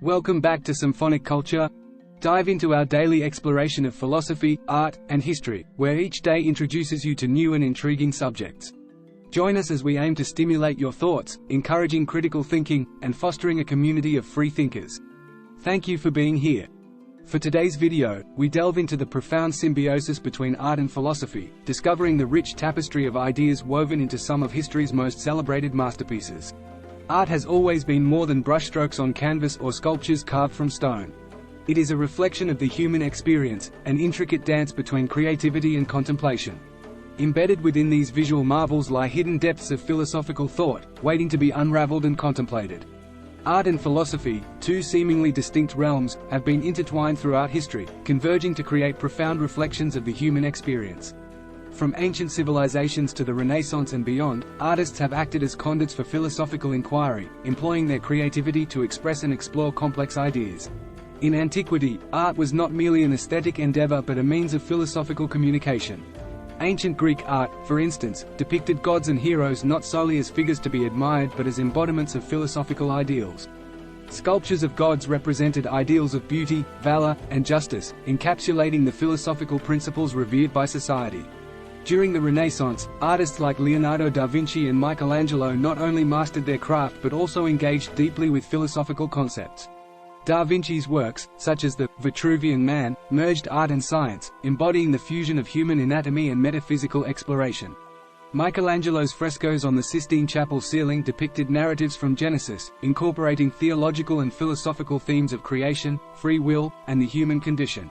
Welcome back to Symphonic Culture. Dive into our daily exploration of philosophy, art, and history, where each day introduces you to new and intriguing subjects. Join us as we aim to stimulate your thoughts, encouraging critical thinking, and fostering a community of free thinkers. Thank you for being here. For today's video, we delve into the profound symbiosis between art and philosophy, discovering the rich tapestry of ideas woven into some of history's most celebrated masterpieces. Art has always been more than brushstrokes on canvas or sculptures carved from stone. It is a reflection of the human experience, an intricate dance between creativity and contemplation. Embedded within these visual marvels lie hidden depths of philosophical thought, waiting to be unraveled and contemplated. Art and philosophy, two seemingly distinct realms, have been intertwined throughout history, converging to create profound reflections of the human experience. From ancient civilizations to the Renaissance and beyond, artists have acted as conduits for philosophical inquiry, employing their creativity to express and explore complex ideas. In antiquity, art was not merely an aesthetic endeavor but a means of philosophical communication. Ancient Greek art, for instance, depicted gods and heroes not solely as figures to be admired but as embodiments of philosophical ideals. Sculptures of gods represented ideals of beauty, valor, and justice, encapsulating the philosophical principles revered by society. During the Renaissance, artists like Leonardo da Vinci and Michelangelo not only mastered their craft but also engaged deeply with philosophical concepts. Da Vinci's works, such as the Vitruvian Man, merged art and science, embodying the fusion of human anatomy and metaphysical exploration. Michelangelo's frescoes on the Sistine Chapel ceiling depicted narratives from Genesis, incorporating theological and philosophical themes of creation, free will, and the human condition.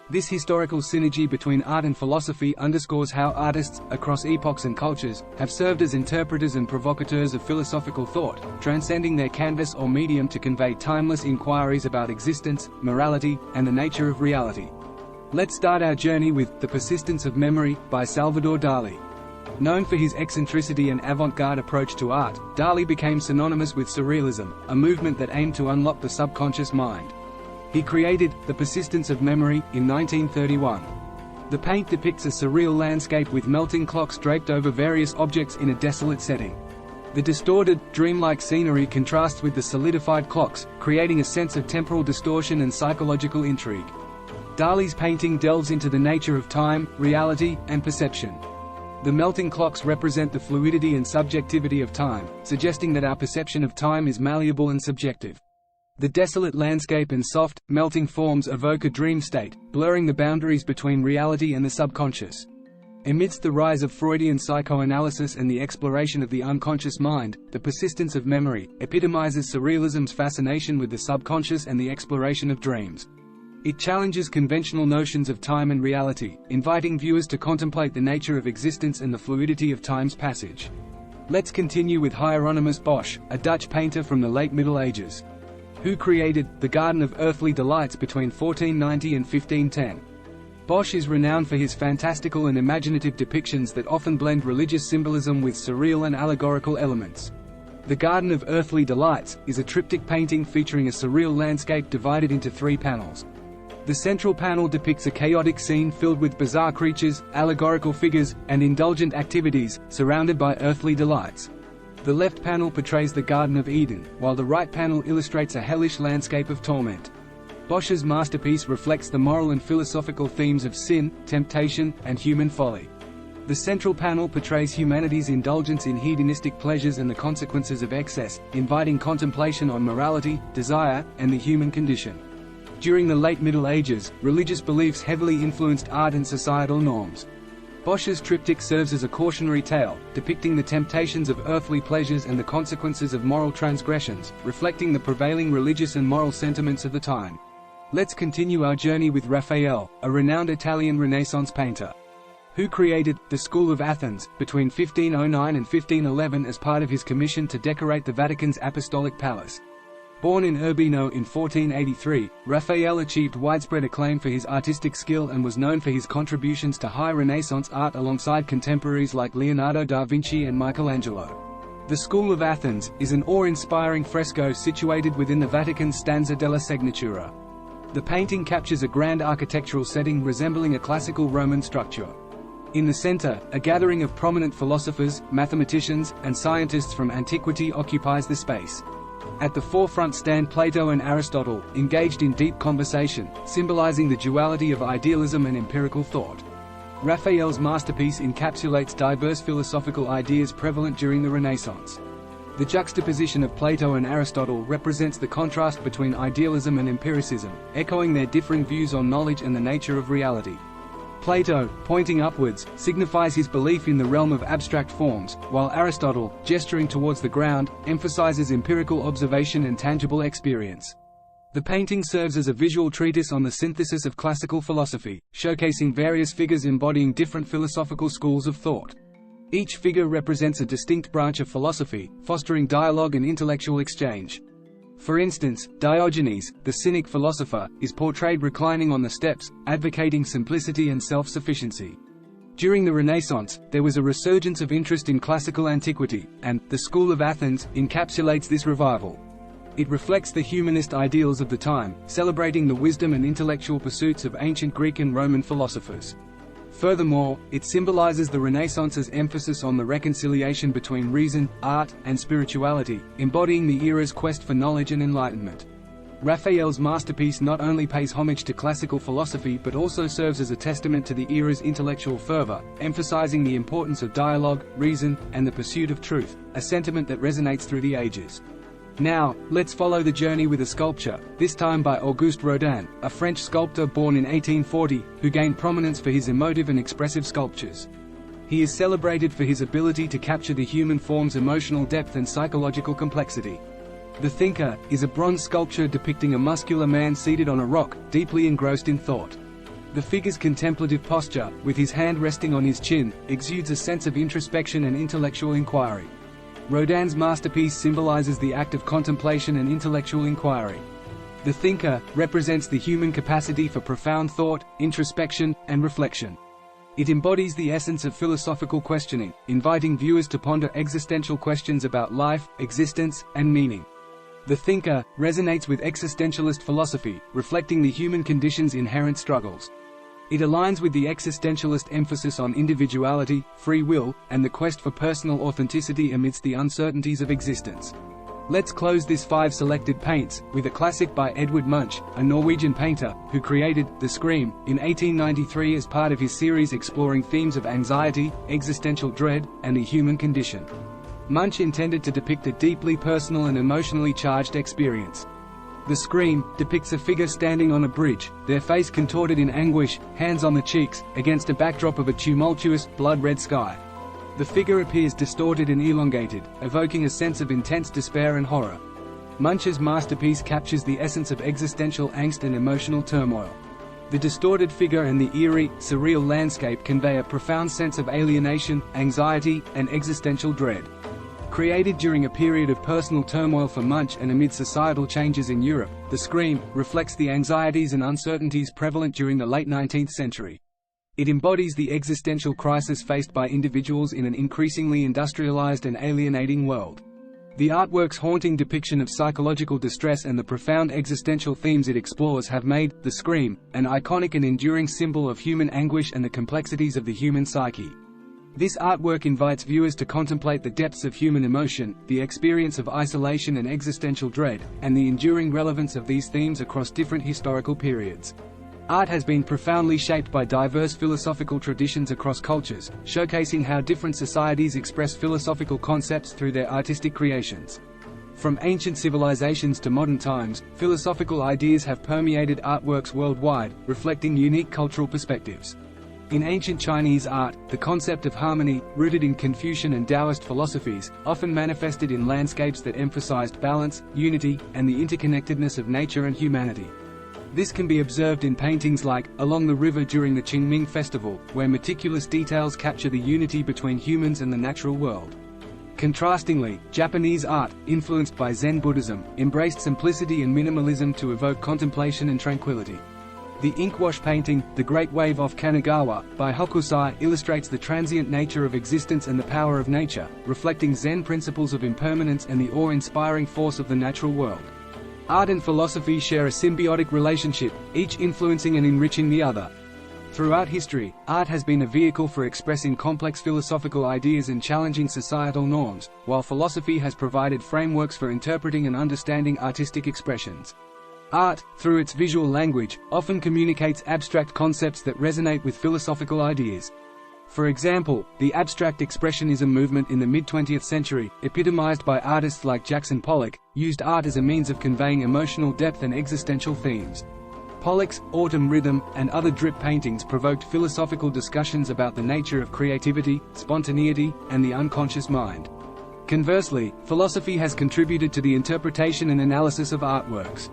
This historical synergy between art and philosophy underscores how artists, across epochs and cultures, have served as interpreters and provocateurs of philosophical thought, transcending their canvas or medium to convey timeless inquiries about existence, morality, and the nature of reality. Let's start our journey with The Persistence of Memory by Salvador Dali. Known for his eccentricity and avant-garde approach to art, Dali became synonymous with surrealism, a movement that aimed to unlock the subconscious mind. He created The Persistence of Memory in 1931. The paint depicts a surreal landscape with melting clocks draped over various objects in a desolate setting. The distorted, dreamlike scenery contrasts with the solidified clocks, creating a sense of temporal distortion and psychological intrigue. Dali's painting delves into the nature of time, reality, and perception. The melting clocks represent the fluidity and subjectivity of time, suggesting that our perception of time is malleable and subjective. The desolate landscape and soft, melting forms evoke a dream state, blurring the boundaries between reality and the subconscious. Amidst the rise of Freudian psychoanalysis and the exploration of the unconscious mind, The Persistence of Memory epitomizes surrealism's fascination with the subconscious and the exploration of dreams. It challenges conventional notions of time and reality, inviting viewers to contemplate the nature of existence and the fluidity of time's passage. Let's continue with Hieronymus Bosch, a Dutch painter from the late Middle Ages, who created The Garden of Earthly Delights between 1490 and 1510. Bosch is renowned for his fantastical and imaginative depictions that often blend religious symbolism with surreal and allegorical elements. The Garden of Earthly Delights is a triptych painting featuring a surreal landscape divided into 3 panels. The central panel depicts a chaotic scene filled with bizarre creatures, allegorical figures, and indulgent activities, surrounded by earthly delights. The left panel portrays the Garden of Eden, while the right panel illustrates a hellish landscape of torment. Bosch's masterpiece reflects the moral and philosophical themes of sin, temptation, and human folly. The central panel portrays humanity's indulgence in hedonistic pleasures and the consequences of excess, inviting contemplation on morality, desire, and the human condition. During the late Middle Ages, religious beliefs heavily influenced art and societal norms. Bosch's triptych serves as a cautionary tale, depicting the temptations of earthly pleasures and the consequences of moral transgressions, reflecting the prevailing religious and moral sentiments of the time. Let's continue our journey with Raphael, a renowned Italian Renaissance painter, who created The School of Athens between 1509 and 1511 as part of his commission to decorate the Vatican's Apostolic Palace. Born in Urbino in 1483, Raphael achieved widespread acclaim for his artistic skill and was known for his contributions to high Renaissance art alongside contemporaries like Leonardo da Vinci and Michelangelo. The School of Athens is an awe-inspiring fresco situated within the Vatican's Stanza della Signatura. The painting captures a grand architectural setting resembling a classical Roman structure. In the center, a gathering of prominent philosophers, mathematicians, and scientists from antiquity occupies the space. At the forefront stand Plato and Aristotle, engaged in deep conversation, symbolizing the duality of idealism and empirical thought. Raphael's masterpiece encapsulates diverse philosophical ideas prevalent during the Renaissance. The juxtaposition of Plato and Aristotle represents the contrast between idealism and empiricism, echoing their differing views on knowledge and the nature of reality. Plato, pointing upwards, signifies his belief in the realm of abstract forms, while Aristotle, gesturing towards the ground, emphasizes empirical observation and tangible experience. The painting serves as a visual treatise on the synthesis of classical philosophy, showcasing various figures embodying different philosophical schools of thought. Each figure represents a distinct branch of philosophy, fostering dialogue and intellectual exchange. For instance, Diogenes, the Cynic philosopher, is portrayed reclining on the steps, advocating simplicity and self-sufficiency. During the Renaissance, there was a resurgence of interest in classical antiquity, and the School of Athens encapsulates this revival. It reflects the humanist ideals of the time, celebrating the wisdom and intellectual pursuits of ancient Greek and Roman philosophers. Furthermore, it symbolizes the Renaissance's emphasis on the reconciliation between reason, art, and spirituality, embodying the era's quest for knowledge and enlightenment. Raphael's masterpiece not only pays homage to classical philosophy but also serves as a testament to the era's intellectual fervor, emphasizing the importance of dialogue, reason, and the pursuit of truth, a sentiment that resonates through the ages. Now, let's follow the journey with a sculpture, this time by Auguste Rodin, a French sculptor born in 1840, who gained prominence for his emotive and expressive sculptures. He is celebrated for his ability to capture the human form's emotional depth and psychological complexity. The Thinker is a bronze sculpture depicting a muscular man seated on a rock, deeply engrossed in thought. The figure's contemplative posture, with his hand resting on his chin, exudes a sense of introspection and intellectual inquiry. Rodin's masterpiece symbolizes the act of contemplation and intellectual inquiry. The Thinker represents the human capacity for profound thought, introspection, and reflection. It embodies the essence of philosophical questioning, inviting viewers to ponder existential questions about life, existence, and meaning. The Thinker resonates with existentialist philosophy, reflecting the human condition's inherent struggles. It aligns with the existentialist emphasis on individuality, free will, and the quest for personal authenticity amidst the uncertainties of existence. Let's close this 5 selected paints with a classic by Edvard Munch, a Norwegian painter, who created The Scream in 1893 as part of his series exploring themes of anxiety, existential dread, and the human condition. Munch intended to depict a deeply personal and emotionally charged experience. The Scream depicts a figure standing on a bridge, their face contorted in anguish, hands on the cheeks, against a backdrop of a tumultuous, blood-red sky. The figure appears distorted and elongated, evoking a sense of intense despair and horror. Munch's masterpiece captures the essence of existential angst and emotional turmoil. The distorted figure and the eerie, surreal landscape convey a profound sense of alienation, anxiety, and existential dread. Created during a period of personal turmoil for Munch and amid societal changes in Europe, The Scream reflects the anxieties and uncertainties prevalent during the late 19th century. It embodies the existential crisis faced by individuals in an increasingly industrialized and alienating world. The artwork's haunting depiction of psychological distress and the profound existential themes it explores have made The Scream an iconic and enduring symbol of human anguish and the complexities of the human psyche. This artwork invites viewers to contemplate the depths of human emotion, the experience of isolation and existential dread, and the enduring relevance of these themes across different historical periods. Art has been profoundly shaped by diverse philosophical traditions across cultures, showcasing how different societies express philosophical concepts through their artistic creations. From ancient civilizations to modern times, philosophical ideas have permeated artworks worldwide, reflecting unique cultural perspectives. In ancient Chinese art, the concept of harmony, rooted in Confucian and Taoist philosophies, often manifested in landscapes that emphasized balance, unity, and the interconnectedness of nature and humanity. This can be observed in paintings like Along the River during the Qingming Festival, where meticulous details capture the unity between humans and the natural world. Contrastingly, Japanese art, influenced by Zen Buddhism, embraced simplicity and minimalism to evoke contemplation and tranquility. The inkwash painting, The Great Wave off Kanagawa, by Hokusai, illustrates the transient nature of existence and the power of nature, reflecting Zen principles of impermanence and the awe-inspiring force of the natural world. Art and philosophy share a symbiotic relationship, each influencing and enriching the other. Throughout history, art has been a vehicle for expressing complex philosophical ideas and challenging societal norms, while philosophy has provided frameworks for interpreting and understanding artistic expressions. Art, through its visual language, often communicates abstract concepts that resonate with philosophical ideas. For example, the abstract expressionism movement in the mid-20th century, epitomized by artists like Jackson Pollock, used art as a means of conveying emotional depth and existential themes. Pollock's Autumn Rhythm and other drip paintings provoked philosophical discussions about the nature of creativity, spontaneity, and the unconscious mind. Conversely, philosophy has contributed to the interpretation and analysis of artworks.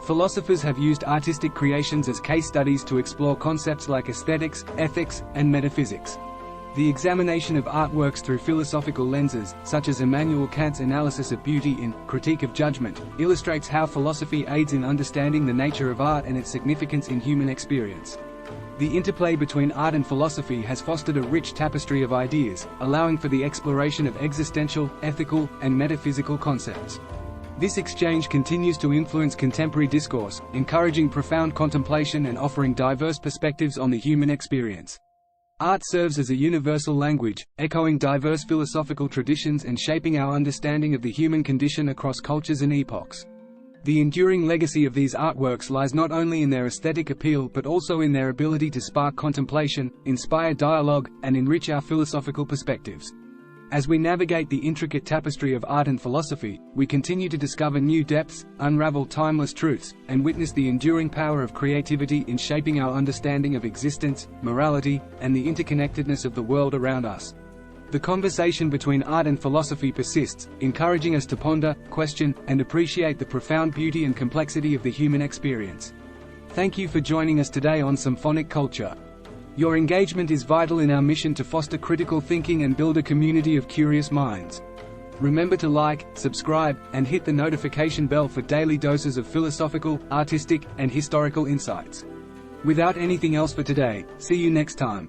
Philosophers have used artistic creations as case studies to explore concepts like aesthetics, ethics, and metaphysics. The examination of artworks through philosophical lenses, such as Immanuel Kant's analysis of beauty in Critique of Judgment, illustrates how philosophy aids in understanding the nature of art and its significance in human experience. The interplay between art and philosophy has fostered a rich tapestry of ideas, allowing for the exploration of existential, ethical, and metaphysical concepts. This exchange continues to influence contemporary discourse, encouraging profound contemplation and offering diverse perspectives on the human experience. Art serves as a universal language, echoing diverse philosophical traditions and shaping our understanding of the human condition across cultures and epochs. The enduring legacy of these artworks lies not only in their aesthetic appeal but also in their ability to spark contemplation, inspire dialogue, and enrich our philosophical perspectives. As we navigate the intricate tapestry of art and philosophy, we continue to discover new depths, unravel timeless truths, and witness the enduring power of creativity in shaping our understanding of existence, morality, and the interconnectedness of the world around us. The conversation between art and philosophy persists, encouraging us to ponder, question, and appreciate the profound beauty and complexity of the human experience. Thank you for joining us today on Symphonic Culture. Your engagement is vital in our mission to foster critical thinking and build a community of curious minds. Remember to like, subscribe, and hit the notification bell for daily doses of philosophical, artistic, and historical insights. Without anything else for today, see you next time.